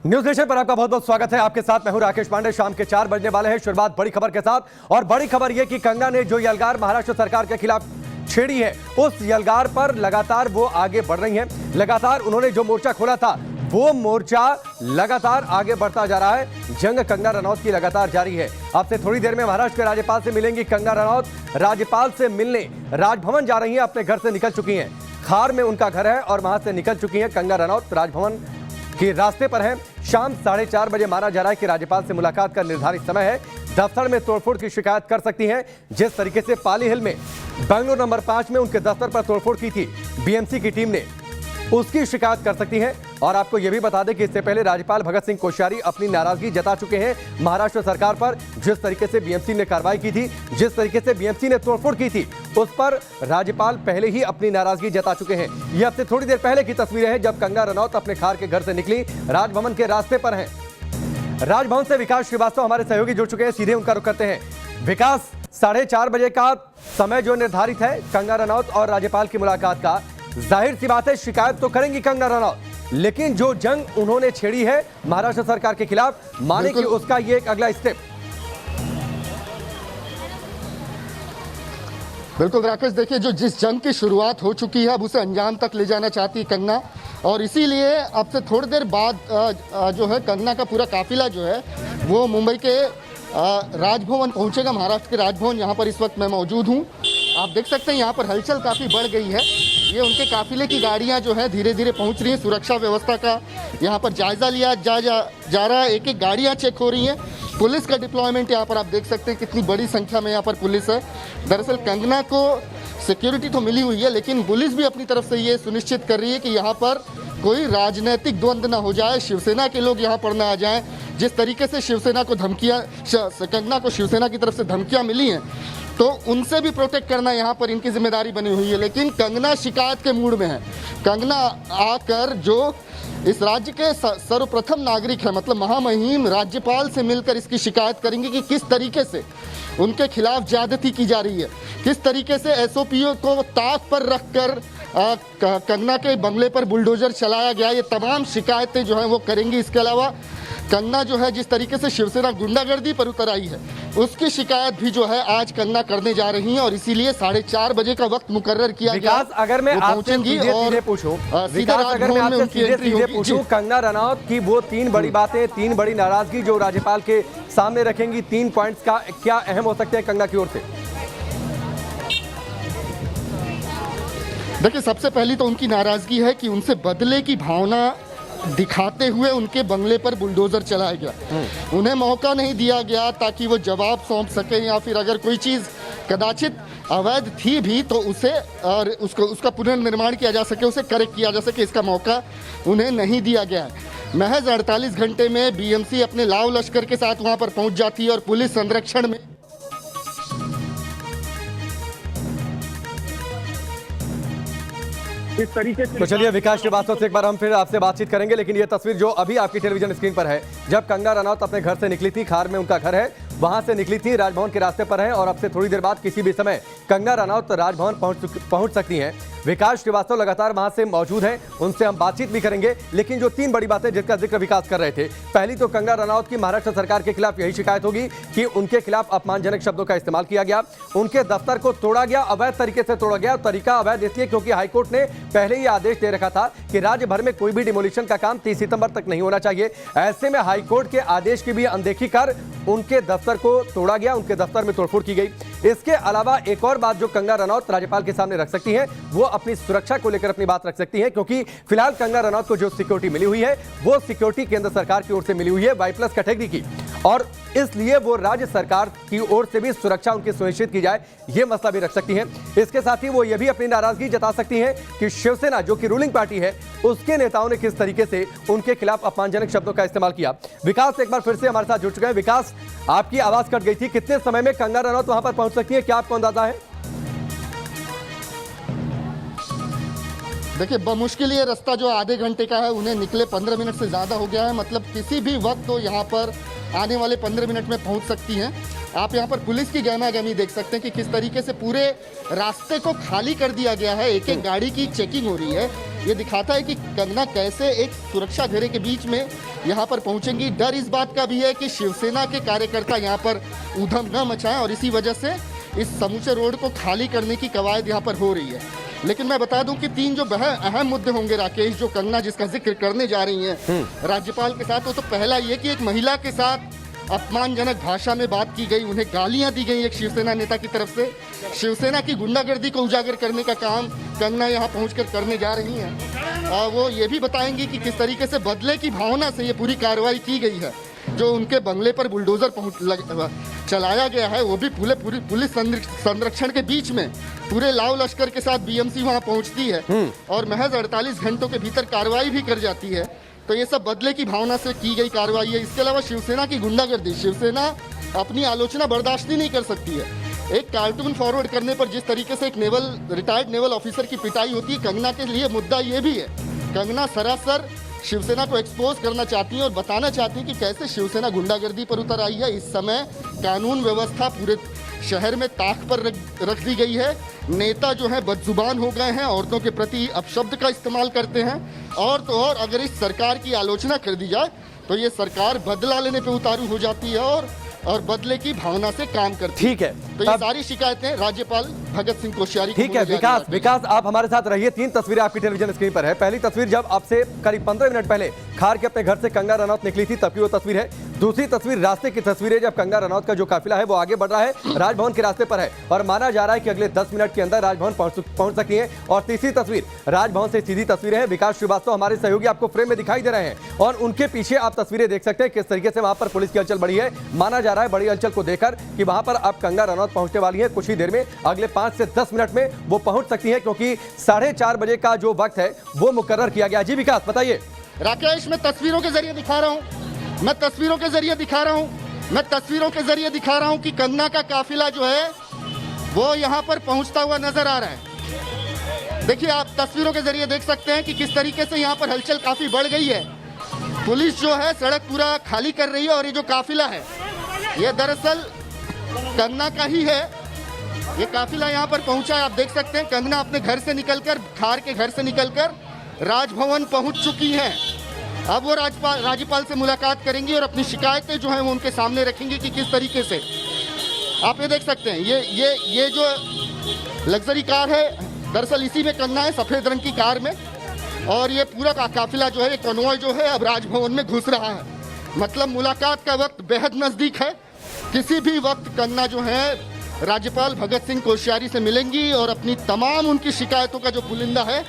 News nation पर आपका बहुत बहुत स्वागत है। आपके साथ मैं हूं राकेश पांडे। शाम के 4 बजने वाले हैं। शुरुआत बड़ी खबर के साथ, और बड़ी खबर यह कि कंगना ने जो यलगार महाराष्ट्र सरकार के खिलाफ छेड़ी है, उस यलगार पर लगातार वो आगे बढ़ रही हैं। लगातार उन्होंने जो मोर्चा खोला था, वो मोर्चा लगातार आगे बढ़ता जा रहा है। जंग कंगना रनौत की लगातार जारी है। आपसे थोड़ी देर में महाराष्ट्र के राज्यपाल से मिलेंगी कंगना रनौत। राज्यपाल से मिलने राजभवन जा रही हैं। अपने घर से निकल चुकी हैं। खार में उनका घर है और वहां से निकल चुकी हैं कंगना रनौत। राजभवन के रास्ते पर हैं। शाम 4:30 बजे माना जा रहा है कि राज्यपाल से मुलाकात का निर्धारित समय है। दफ्तर में तोड़फोड़ की शिकायत कर सकती हैं। जिस तरीके से पाली हिल में बेंगलुरु नंबर 5 में उनके दफ्तर पर तोड़फोड़ की थी बीएमसी की टीम ने, उसकी शिकायत कर सकती हैं। और आपको यह भी बता दें कि इससे पहले राज्यपाल भगत सिंह कोश्यारी अपनी नाराजगी जता चुके हैं महाराष्ट्र सरकार पर। जिस तरीके से बीएमसी ने कार्रवाई की थी, जिस तरीके से बीएमसी ने तोड़फोड़ की थी, उस पर राज्यपाल पहले ही अपनी नाराजगी जता चुके हैं। यह अब से थोड़ी देर पहले की तस्वीरें हैं जब कंगना रनौत अपने खार के घर से निकली, राजभवन के रास्ते पर हैं। राजभवन से विकास श्रीवास्तव हमारे सहयोगी जुड़ चुके हैं। सीधे उनका रुख करते हैं। विकास, 4:30 बजे का समय जो निर्धारित है कंगना रनौत और राज्यपाल की मुलाकात का, जाहिर सी बात है शिकायत तो करेंगी कंगना रनौत, लेकिन जो जंग उन्होंने छेड़ी है महाराष्ट्र सरकार के खिलाफ, माने कि उसका ये एक अगला स्टेप। बिल्कुल राकेश, देखिए जो जिस जंग की शुरुआत हो चुकी है अब उसे अंजाम तक ले जाना चाहती है कंगना, और इसीलिए अब से थोड़ी देर बाद जो है कंगना का पूरा काफिला जो है वो मुंबई के राजभवन पहुंचेगा। महाराष्ट्र के राजभवन, यहाँ पर इस वक्त मैं मौजूद हूँ। आप देख सकते हैं यहाँ पर हलचल काफ़ी बढ़ गई है। ये उनके काफिले की गाड़ियाँ जो है धीरे धीरे पहुँच रही हैं। सुरक्षा व्यवस्था का यहाँ पर जायजा लिया जा रहा है। एक एक गाड़ियाँ चेक हो रही हैं। पुलिस का डिप्लॉयमेंट यहाँ पर आप देख सकते हैं कितनी बड़ी संख्या में यहाँ पर पुलिस है। दरअसल कंगना को सिक्योरिटी तो मिली हुई है, लेकिन पुलिस भी अपनी तरफ से ये सुनिश्चित कर रही है कि यहाँ पर कोई राजनीतिक द्वंद्व ना हो जाए, शिवसेना के लोग यहाँ पर ना आ जाएं। जिस तरीके से शिवसेना को कंगना को शिवसेना की तरफ से धमकियाँ मिली हैं, तो उनसे भी प्रोटेक्ट करना यहाँ पर इनकी जिम्मेदारी बनी हुई है। लेकिन कंगना शिकायत के मूड में है। कंगना आकर जो इस राज्य के सर्वप्रथम नागरिक है, मतलब महामहिम राज्यपाल से मिलकर इसकी शिकायत करेंगे कि किस तरीके से उनके खिलाफ ज्यादती की जा रही है, किस तरीके से एसओपीओ को ताक पर रखकर कंगना के बंगले पर बुलडोजर चलाया गया। ये तमाम शिकायतें जो हैं वो करेंगी। इसके अलावा कंगना जो है जिस तरीके से शिवसेना गुंडागर्दी पर उतर आई है, उसकी शिकायत भी जो है आज कंगना करने जा रही हैं, और इसीलिए 4:30 बजे का वक्त मुकर्रर किया गया। अगर मैं आपसे सीधे पूछूं, कंगना रनौत की वो 3 बड़ी बातें, 3 बड़ी नाराजगी जो राज्यपाल के सामने रखेंगी, 3 पॉइंट्स का क्या अहम हो सकते हैं कंगना की ओर से? देखिए, सबसे पहली तो उनकी नाराजगी है कि उनसे बदले की भावना दिखाते हुए उनके बंगले पर बुलडोजर चलाया गया। उन्हें मौका नहीं दिया गया ताकि वो जवाब सौंप सके, या फिर अगर कोई चीज़ कदाचित अवैध थी भी तो उसे और उसका पुनर्निर्माण किया जा सके, उसे करेक्ट किया जा सके, इसका मौका उन्हें नहीं दिया गया है। महज 48 घंटे में बीएमसी अपने लाव लश्कर के साथ वहाँ पर पहुँच जाती है और पुलिस संरक्षण में। इस तरीके से तो चलिए विकास श्रीवास्तव से एक बार हम फिर आपसे बातचीत करेंगे, लेकिन ये तस्वीर जो अभी आपकी टेलीविजन स्क्रीन पर है, जब कंगना रनौत अपने घर से निकली थी, खार में उनका घर है, वहां से निकली थी, राजभवन के रास्ते पर है, और अब से थोड़ी देर बाद किसी भी समय कंगना रनौत राजभवन पहुंच सकती हैं। विकास श्रीवास्तव लगातार वहां से मौजूद हैं, उनसे हम बातचीत भी करेंगे। लेकिन जो 3 बड़ी बातें जिसका जिक्र विकास कर रहे थे, पहली तो कंगना रनौत की महाराष्ट्र सरकार के खिलाफ यही शिकायत होगी कि उनके खिलाफ अपमानजनक शब्दों का इस्तेमाल किया गया, उनके दफ्तर को तोड़ा गया, अवैध तरीके से तोड़ा गया। तरीका अवैध इसलिए क्योंकि हाईकोर्ट ने पहले ही आदेश दे रखा था कि राज्य भर में कोई भी डिमोलिशन का काम 30 सितंबर तक नहीं होना चाहिए। ऐसे में हाईकोर्ट के आदेश की भी अनदेखी कर उनके दफ्तर को तोड़ा गया, उनके दफ्तर में तोड़फोड़ की गई। इसके अलावा एक और बात जो कंगना रनौत राज्यपाल के सामने रख सकती हैं, वो अपनी सुरक्षा को लेकर अपनी बात रख सकती हैं, क्योंकि फिलहाल कंगना रनौत को जो सिक्योरिटी मिली हुई है वो सिक्योरिटी केंद्र सरकार की ओर से मिली हुई है, Y+ कैटेगरी की, और इसलिए वो राज्य सरकार की ओर से भी सुरक्षा उनकी सुनिश्चित की जाए, ये मसला भी रख सकती हैं। इसके साथ ही वो ये भी अपनी नाराजगी जता सकती हैं कि शिवसेना जो कि रूलिंग पार्टी है, उसके नेताओं ने किस तरीके से उनके खिलाफ अपमानजनक शब्दों का इस्तेमाल किया। विकास एक बार फिर से हमारे साथ जुड़ चुके हैं। विकास, आपकी आवाज कट गई थी, कितने समय में कंगना रनौत वहां पर पहुंच सकती है, क्या आपको अंदाजा है? देखिए, बमुश्किल ये रास्ता जो आधे घंटे का है, उन्हें निकले 15 मिनट से ज़्यादा हो गया है। मतलब किसी भी वक्त तो यहाँ पर आने वाले 15 मिनट में पहुंच सकती हैं। आप यहां पर पुलिस की गहमागहमी देख सकते हैं कि किस तरीके से पूरे रास्ते को खाली कर दिया गया है, एक एक गाड़ी की चेकिंग हो रही है। ये दिखाता है कि कंगना कैसे एक सुरक्षा घेरे के बीच में यहाँ पर पहुंचेंगी। डर इस बात का भी है कि शिवसेना के कार्यकर्ता यहाँ पर ऊधम न मचाएं और इसी वजह से इस समूचे रोड को खाली करने की कवायद यहाँ पर हो रही है। लेकिन मैं बता दूं कि 3 जो अहम मुद्दे होंगे राकेश, जो कंगना जिसका जिक्र करने जा रही हैं राज्यपाल के साथ, वो तो पहला ये कि एक महिला के साथ अपमानजनक भाषा में बात की गई, उन्हें गालियां दी गई एक शिवसेना नेता की तरफ से। शिवसेना की गुंडागर्दी को उजागर करने का काम कंगना यहां पहुंचकर करने जा रही हैं। वो ये भी बताएंगी कि किस तरीके से बदले की भावना से ये पूरी कार्रवाई की गई है। जो उनके बंगले पर बुलडोजर चलाया गया है, वो भी पूरे पुलिस संरक्षण के बीच में पूरे लाव लश्कर के साथ बीएमसी वहां पहुंचती है और महज 48 घंटों के भीतर कार्रवाई भी कर जाती है। तो ये सब बदले की भावना से की गई कार्रवाई है। इसके अलावा शिवसेना की गुंडागर्दी, शिवसेना अपनी आलोचना बर्दाश्त ही नहीं कर सकती है। एक कार्टून फॉरवर्ड करने पर जिस तरीके से एक रिटायर्ड नेवल ऑफिसर की पिटाई होती है, कंगना के लिए मुद्दा ये भी है। कंगना सरासर शिवसेना को एक्सपोज करना चाहती हैं और बताना चाहती हैं कि कैसे शिवसेना गुंडागर्दी पर उतर आई है। इस समय कानून व्यवस्था पूरे शहर में ताक पर रख दी गई है। नेता जो है बदजुबान हो गए हैं, औरतों के प्रति अपशब्द का इस्तेमाल करते हैं। और तो और अगर इस सरकार की आलोचना कर दी जाए तो ये सरकार बदला लेने पे उतारू हो जाती है और बदले की भावना से काम करती है। ठीक है, तो ये सारी शिकायतें राज्यपाल भगत सिंह कोश्यारी को ठीक है। विकास आप हमारे साथ रहिए। 3 तस्वीरें आपकी टेलीविजन स्क्रीन पर है। पहली तस्वीर जब आपसे करीब 15 मिनट पहले खार के अपने घर से कंगना रनौत निकली थी, तब की वो तस्वीर है। दूसरी तस्वीर रास्ते की तस्वीर है जब कंगना रनौत का जो काफिला है वो आगे बढ़ रहा है, राजभवन के रास्ते पर है और माना जा रहा है कि अगले 10 मिनट के अंदर राजभवन पहुंच सकती है। और तीसरी तस्वीर राजभवन से सीधी तस्वीरें हैं। विकास श्रीवास्तव हमारे सहयोगी आपको फ्रेम में दिखाई दे रहे हैं और उनके पीछे आप तस्वीरें देख सकते हैं किस तरीके से वहां पर पुलिस की हलचल बढ़ी है। माना जा रहा है बड़ी हलचल को देखकर कि वहां पर अब कंगना रनौत पहुंचने वाली है। कुछ ही देर में, अगले 5 से 10 मिनट में वो पहुंच सकती है, क्योंकि 4:30 बजे का जो वक्त है वो मुकर्रर किया गया। जी विकास बताइए। राकेश, मैं तस्वीरों के जरिए दिखा रहा हूं कि कंगना का काफिला जो है वो यहां पर पहुंचता हुआ नजर आ रहा है। देखिए, आप तस्वीरों के जरिए देख सकते हैं कि किस तरीके से यहां पर हलचल काफी बढ़ गई है। पुलिस जो है सड़क पूरा खाली कर रही है और ये जो काफिला है ये दरअसल कंगना का ही है। ये काफिला यहाँ पर पहुंचा है। आप देख सकते हैं कंगना अपने घर से निकलकर, खार के घर से निकलकर राजभवन पहुंच चुकी हैं। अब वो राज्यपाल से मुलाकात करेंगी और अपनी शिकायतें जो हैं वो उनके सामने रखेंगी कि किस तरीके से। आप ये देख सकते हैं, ये जो लग्जरी कार है दरअसल इसी में कंगना है, सफेद रंग की कार में। और ये पूरा काफिला जो है, कन्वॉय जो है अब राजभवन में घुस रहा है। मतलब मुलाकात का वक्त बेहद नजदीक है। किसी भी वक्त कंगना जो है राज्यपाल भगत सिंह कोश्यारी से मिलेंगी और अपनी तमाम उनकी शिकायतों का जो पुलिंदा है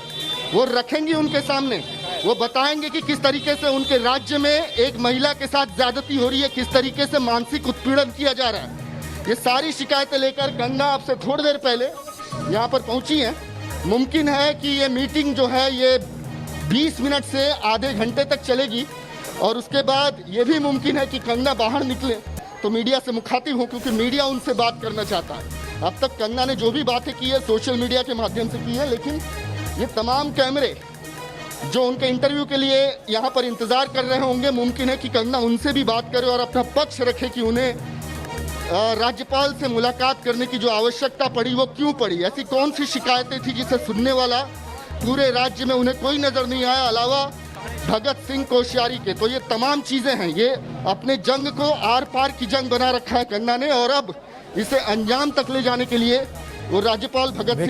वो रखेंगी उनके सामने। वो बताएंगे कि किस तरीके से उनके राज्य में एक महिला के साथ ज्यादती हो रही है, किस तरीके से मानसिक उत्पीड़न किया जा रहा है। ये सारी शिकायतें लेकर कंगना आपसे थोड़ी देर पहले यहाँ पर पहुंची है। मुमकिन है कि ये मीटिंग जो है ये 20 मिनट से आधे घंटे तक चलेगी और उसके बाद ये भी मुमकिन है कि कंगना बाहर निकले तो मीडिया से मुखातिब हो, क्योंकि मीडिया उनसे बात करना चाहता है। अब तक कंगना ने जो भी बातें की है सोशल मीडिया के माध्यम से की है, लेकिन ये तमाम कैमरे जो उनके इंटरव्यू के लिए यहाँ पर इंतजार कर रहे होंगे, मुमकिन है कि कंगना उनसे भी बात करे और अपना पक्ष रखे कि उन्हें राज्यपाल से मुलाकात करने की जो आवश्यकता पड़ी वो क्यों पड़ी। ऐसी कौन सी शिकायतें थी जिसे सुनने वाला पूरे राज्य में उन्हें कोई नजर नहीं आया अलावा भगत सिंह कोश्यारी के। तो ये तमाम चीजें हैं, ये अपने जंग को आर पार की जंग बना रखा है कंगना ने और अब इसे अंजाम तक ले जाने के लिए वो राज्यपाल भगत सिंह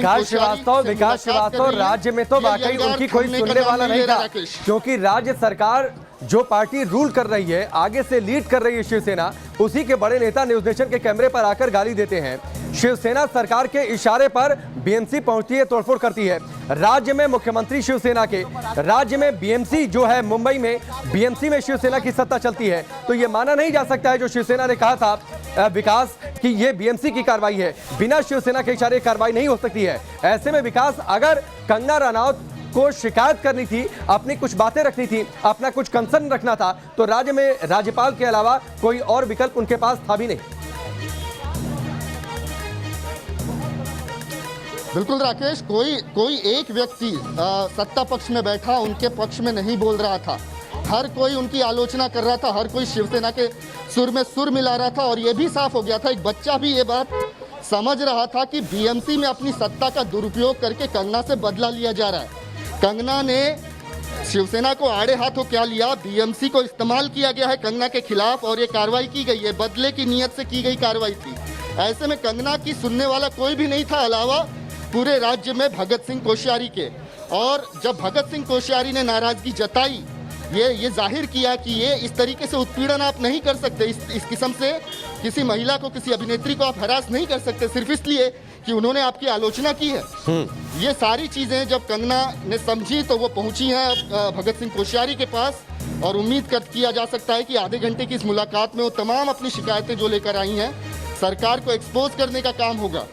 विकास श्रीवास्तव राज्य में तो वाकई उनकी कोई सुनने वाला नहीं था, क्योंकि राज्य सरकार जो पार्टी रूल कर रही है, आगे से लीड कर रही है शिवसेना, उसी के बड़े नेता न्यूज नेशन के कैमरे पर आकर गाली देते हैं। शिवसेना सरकार के इशारे पर बीएमसी पहुंचती है, तोड़फोड़ करती है। राज्य में मुख्यमंत्री शिवसेना के, राज्य में बीएमसी जो है, मुंबई में बीएमसी में शिवसेना की सत्ता चलती है। तो ये माना नहीं जा सकता है जो शिवसेना ने कहा था विकास कि ये बीएमसी की कार्रवाई है, बिना शिवसेना के इशारे कार्रवाई नहीं हो सकती है। ऐसे में विकास, अगर कंगना रनौत को शिकायत करनी थी, अपनी कुछ बातें रखनी थी, अपना कुछ कंसर्न रखना था, तो राज्य में राज्यपाल के अलावा कोई और विकल्प उनके पास था भी नहीं। बिल्कुल राकेश, कोई एक व्यक्ति सत्ता पक्ष में बैठा उनके पक्ष में नहीं बोल रहा था। हर कोई उनकी आलोचना कर रहा था, हर कोई शिवसेना के सुर में सुर मिला रहा था और ये भी साफ हो गया था, एक बच्चा भी ये बात समझ रहा था कि बीएमसी में अपनी सत्ता का दुरुपयोग करके कंगना से बदला लिया जा रहा है। कंगना ने शिवसेना को आड़े हाथों क्या लिया, बीएमसी को इस्तेमाल किया गया है कंगना के खिलाफ और ये कार्रवाई की गई है, बदले की नीयत से की गई कार्रवाई थी। ऐसे में कंगना की सुनने वाला कोई भी नहीं था अलावा पूरे राज्य में भगत सिंह कोश्यारी के। और जब भगत सिंह कोश्यारी ने नाराजगी जताई, ये जाहिर किया कि ये इस तरीके से उत्पीड़न आप नहीं कर सकते, इस किस्म से किसी महिला को, किसी अभिनेत्री को आप हरास नहीं कर सकते सिर्फ इसलिए कि उन्होंने आपकी आलोचना की है। ये सारी चीजें जब कंगना ने समझी तो वो पहुंची हैं भगत सिंह कोश्यारी के पास और उम्मीद किया जा सकता है कि आधे घंटे की इस मुलाकात में वो तमाम अपनी शिकायतें जो लेकर आई हैं सरकार को एक्सपोज करने का काम होगा।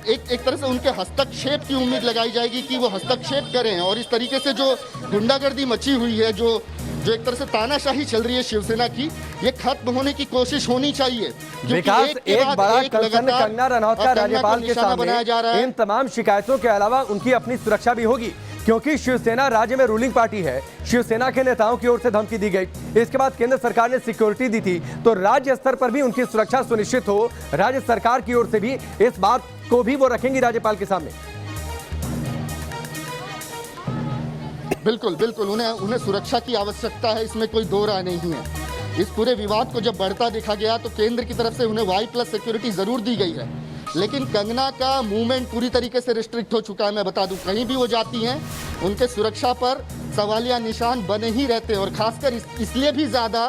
एक तरह से उनके हस्तक्षेप की उम्मीद लगाई जाएगी कि वो हस्तक्षेप करें और इस तरीके से जो गुंडागर्दी मची हुई है, जो एक तरह से तानाशाही चल रही है शिवसेना की, ये खत्म होने की कोशिश होनी चाहिए। विकास, एक बड़ा कंसर्न कंगना रनौत का राज्यपाल के सामने जा रहा है। इन तमाम शिकायतों के अलावा उनकी अपनी सुरक्षा भी होगी, क्योंकि शिवसेना राज्य में रूलिंग पार्टी है। शिवसेना के नेताओं की ओर से धमकी दी गई, इसके बाद केंद्र सरकार ने सिक्योरिटी दी थी, तो राज्य स्तर पर भी उनकी सुरक्षा सुनिश्चित हो, राज्य सरकार की ओर से भी इस बात को भी वो रखेंगी राज्यपाल के सामने। बिल्कुल बिल्कुल, उन्हें सुरक्षा की आवश्यकता है, इसमें कोई दो राय नहीं है। इस पूरे विवाद को जब बढ़ता देखा गया तो केंद्र की तरफ से उन्हें Y+ सिक्योरिटी जरूर दी गई है, लेकिन कंगना का मूवमेंट पूरी तरीके से रिस्ट्रिक्ट हो चुका है। मैं बता दूं, कहीं भी वो जाती हैं उनके सुरक्षा पर सवालिया निशान बने ही रहते हैं और खासकर इसलिए भी ज़्यादा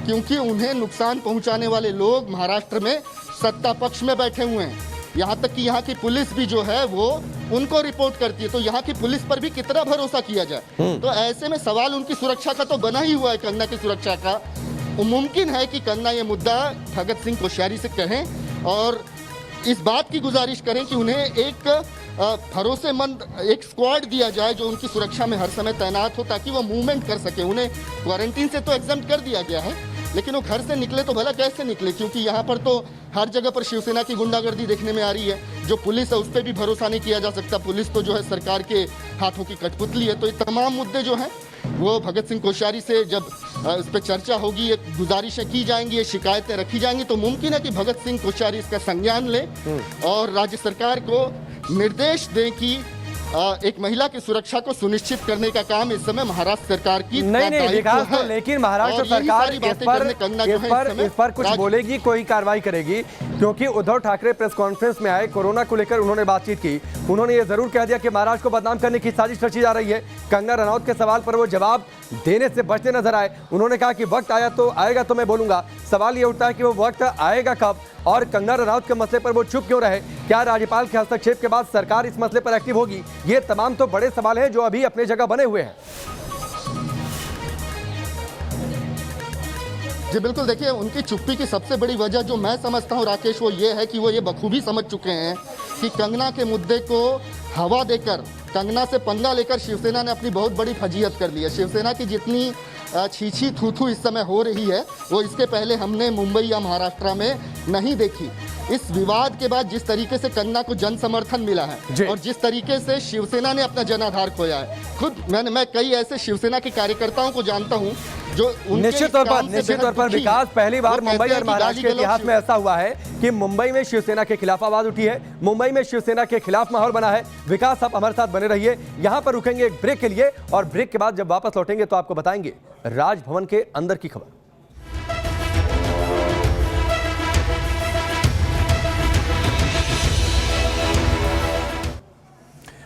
क्योंकि उन्हें नुकसान पहुंचाने वाले लोग महाराष्ट्र में सत्ता पक्ष में बैठे हुए हैं। यहाँ तक कि यहाँ की पुलिस भी जो है वो उनको रिपोर्ट करती है, तो यहाँ की पुलिस पर भी कितना भरोसा किया जाए। तो ऐसे में सवाल उनकी सुरक्षा का तो बना ही हुआ है, कंगना की सुरक्षा का। मुमकिन है कि कंगना ये मुद्दा भगत सिंह कोश्यारी से कहें और इस बात की गुजारिश करें कि उन्हें एक भरोसेमंद एक स्क्वाड दिया जाए जो उनकी सुरक्षा में हर समय तैनात हो, ताकि वो मूवमेंट कर सके। उन्हें क्वारंटीन से तो एग्जम्प्ट कर दिया गया है, लेकिन वो घर से निकले तो भला कैसे निकले, क्योंकि यहाँ पर तो हर जगह पर शिवसेना की गुंडागर्दी देखने में आ रही है। जो पुलिस है उस पर भी भरोसा नहीं किया जा सकता, पुलिस तो जो है सरकार के हाथों की कठपुतली है। तो ये तमाम मुद्दे जो हैं वो भगत सिंह कोश्यारी से जब इस पर चर्चा होगी, ये गुजारिशें की जाएंगी, ये शिकायतें रखी जाएंगी, तो मुमकिन है कि भगत सिंह कोश्यारी इसका संज्ञान ले और राज्य सरकार को निर्देश दें कि एक महिला की सुरक्षा को सुनिश्चित करने का काम इस समय महाराष्ट्र सरकार की नहीं विकास तो, लेकिन महाराष्ट्र सरकार इस पर कुछ बोलेगी, कोई कार्रवाई करेगी? क्योंकि उद्धव ठाकरे प्रेस कॉन्फ्रेंस में आए, कोरोना को लेकर उन्होंने बातचीत की, उन्होंने ये जरूर कह दिया कि महाराष्ट्र को बदनाम करने की साजिश रची जा रही है। कंगना रनौत के सवाल पर वो जवाब देने से बचते नजर आए। उन्होंने कहा कि वक्त आएगा तो मैं बोलूंगा। सवाल ये उठता है कि वो वक्त आएगा कब और कंगना रनौत के मसले पर वो चुप क्यों रहे? क्या राज्यपाल के हस्तक्षेप के बाद सरकार इस मसले पर एक्टिव होगी? ये तमाम तो बड़े सवाल हैं जो अभी अपने जगह बने हुए हैं। जी बिल्कुल, देखिए उनकी चुप्पी की सबसे बड़ी वजह जो मैं समझता हूँ राकेश, वो ये है कि वो ये बखूबी समझ चुके हैं कि कंगना के मुद्दे को हवा देकर, कंगना से पंगा लेकर शिवसेना ने अपनी बहुत बड़ी फजीहत कर ली है। शिवसेना की जितनी छीछी थू इस समय हो रही है वो इसके पहले हमने मुंबई या महाराष्ट्र में नहीं देखी। इस विवाद के बाद जिस तरीके से कंगना को जन समर्थन मिला है और जिस तरीके से शिवसेना ने अपना जनाधार खोया है, खुद मैं कई ऐसे शिवसेना के कार्यकर्ताओं को जानता हूं जो निश्चित तौर पर विकास, पहली बार मुंबई और महाराष्ट्र के इतिहास में ऐसा हुआ है कि मुंबई में शिवसेना के खिलाफ आवाज उठी है, मुंबई में शिवसेना के खिलाफ माहौल बना है। विकास, आप हमारे साथ बने रहिए, यहां पर रुकेंगे एक ब्रेक के लिए और ब्रेक के बाद जब वापस लौटेंगे तो आपको बताएंगे राजभवन के अंदर की खबर।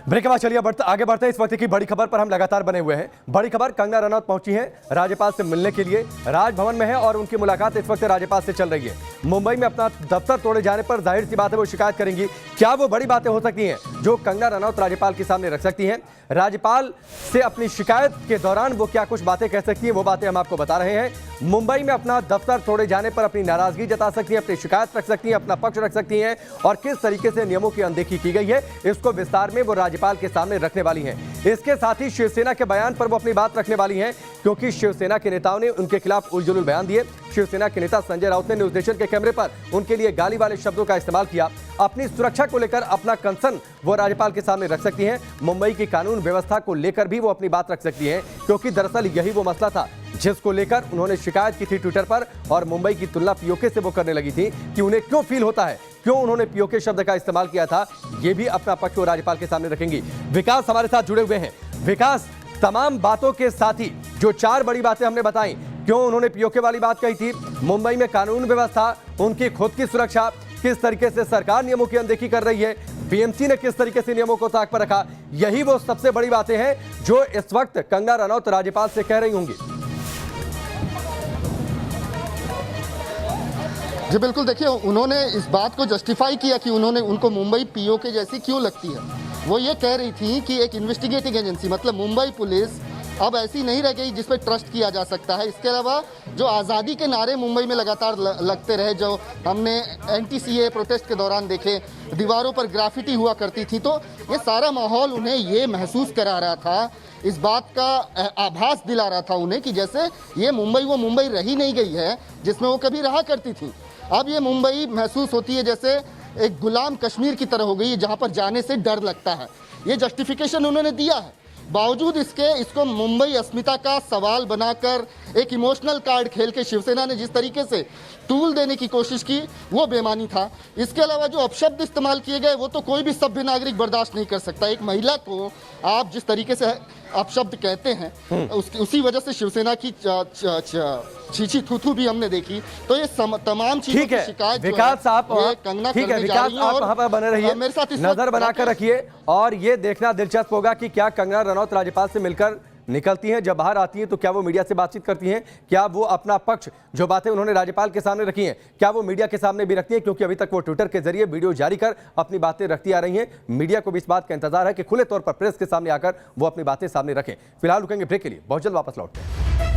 ब्रेक के बाद चलिए आगे बढ़ते हैं। इस वक्त की बड़ी खबर पर हम लगातार बने हुए हैं। बड़ी खबर, कंगना रनौत पहुंची हैं राज्यपाल से मिलने के लिए, राजभवन में है और उनकी मुलाकात इस वक्त राज्यपाल से चल रही है। मुंबई में अपना दफ्तर तोड़े जाने पर जाहिर सी बात है वो शिकायत करेंगी। क्या वो बड़ी बातें हो सकती हैं जो कंगना रनौत राज्यपाल के सामने रख सकती हैं? राज्यपाल से अपनी शिकायत के दौरान वो क्या कुछ बातें कह सकती हैं, वो बातें हम आपको बता रहे हैं। मुंबई में अपना दफ्तर तोड़े जाने पर अपनी नाराजगी जता सकती हैं, अपनी शिकायत रख सकती हैं, अपना पक्ष रख सकती हैं और किस तरीके से नियमों की अनदेखी की गई है इसको विस्तार में वो राज्यपाल के सामने रखने वाली हैं। इसके साथ ही शिवसेना के बयान पर वो अपनी बात रखने वाली हैं, क्योंकि शिवसेना के नेताओं ने उनके खिलाफ उलझुल बयान दिए। शिवसेना के नेता संजय राउत ने न्यूज नेशन के कैमरे पर उनके लिए गाली वाले शब्दों का इस्तेमाल किया। अपनी सुरक्षा को लेकर अपना कंसर्न वो राज्यपाल के सामने रख सकती हैं। मुंबई की कानून व्यवस्था को लेकर भी वो अपनी बात रख सकती हैं, क्योंकि दरअसल यही वो मसला था जिसको लेकर उन्होंने शिकायत की थी ट्विटर पर, और मुंबई की तुलना पीओके से वो करने लगी थी कि उन्हें क्यों फील होता है, क्यों उन्होंने पीओके शब्द का इस्तेमाल किया था। ये भी अपना पक्ष वो राज्यपाल के सामने रखेंगी। विकास हमारे साथ जुड़े हुए हैं। विकास, तमाम बातों के साथ ही जो 4 बड़ी बातें हमने बताई, क्यों उन्होंने पीओके वाली बात कही थी, मुंबई में कानून व्यवस्था, उनकी खुद की सुरक्षा, किस तरीके से सरकार नियमों की अनदेखी कर रही है, बीएमसी ने किस तरीके से नियमों को ताक पर रखा, यही वो सबसे बड़ी बातें हैं जो इस वक्त कंगना रनौत राज्यपाल से कह रही होंगी। जी बिल्कुल, देखिए उन्होंने इस बात को जस्टिफाई किया कि उनको मुंबई पीओके जैसी क्यों लगती है। वो ये कह रही थी कि एक इन्वेस्टिगेटिंग एजेंसी मतलब मुंबई पुलिस अब ऐसी नहीं रह गई जिस पर ट्रस्ट किया जा सकता है। इसके अलावा जो आज़ादी के नारे मुंबई में लगातार लगते रहे, जो हमने एंटी-सीए प्रोटेस्ट के दौरान देखे, दीवारों पर ग्राफिटी हुआ करती थी, तो ये सारा माहौल उन्हें ये महसूस करा रहा था, इस बात का आभास दिला रहा था उन्हें कि जैसे ये मुंबई वो मुंबई रही नहीं गई है जिसमें वो कभी रहा करती थी। अब ये मुंबई महसूस होती है जैसे एक गुलाम कश्मीर की तरह हो गई है, जहाँ पर जाने से डर लगता है। ये जस्टिफिकेशन उन्होंने दिया है। बावजूद इसको मुंबई अस्मिता का सवाल बनाकर एक इमोशनल कार्ड खेल के शिवसेना ने जिस तरीके से टूल देने की कोशिश की, वो बेमानी था। इसके अलावा जो अपशब्द इस्तेमाल किए गए वो तो कोई भी सभ्य नागरिक बर्दाश्त नहीं कर सकता। एक महिला को आप जिस तरीके से अपशब्द कहते हैं, उसी वजह से शिवसेना की छीछी थूथू भी हमने देखी। तो ये तमाम चीजों की शिकायत विकास साहब, कंगना ठीक है करने जा विकास, रही हैं आप और वहां पर बने रहिए, मेरे साथ नजर बनाकर रखिए, और ये देखना दिलचस्प होगा कि क्या कंगना रनौत राज्यपाल से मिलकर निकलती हैं, जब बाहर आती हैं तो क्या वो मीडिया से बातचीत करती हैं, क्या वो अपना पक्ष, जो बातें उन्होंने राज्यपाल के सामने रखी हैं, क्या वो मीडिया के सामने भी रखती हैं, क्योंकि अभी तक वो ट्विटर के जरिए वीडियो जारी कर अपनी बातें रखती आ रही हैं। मीडिया को भी इस बात का इंतजार है कि खुले तौर पर प्रेस के सामने आकर वो अपनी बातें सामने रखें। फिलहाल रुकेंगे ब्रेक के लिए, बहुत जल्द वापस लौटते हैं।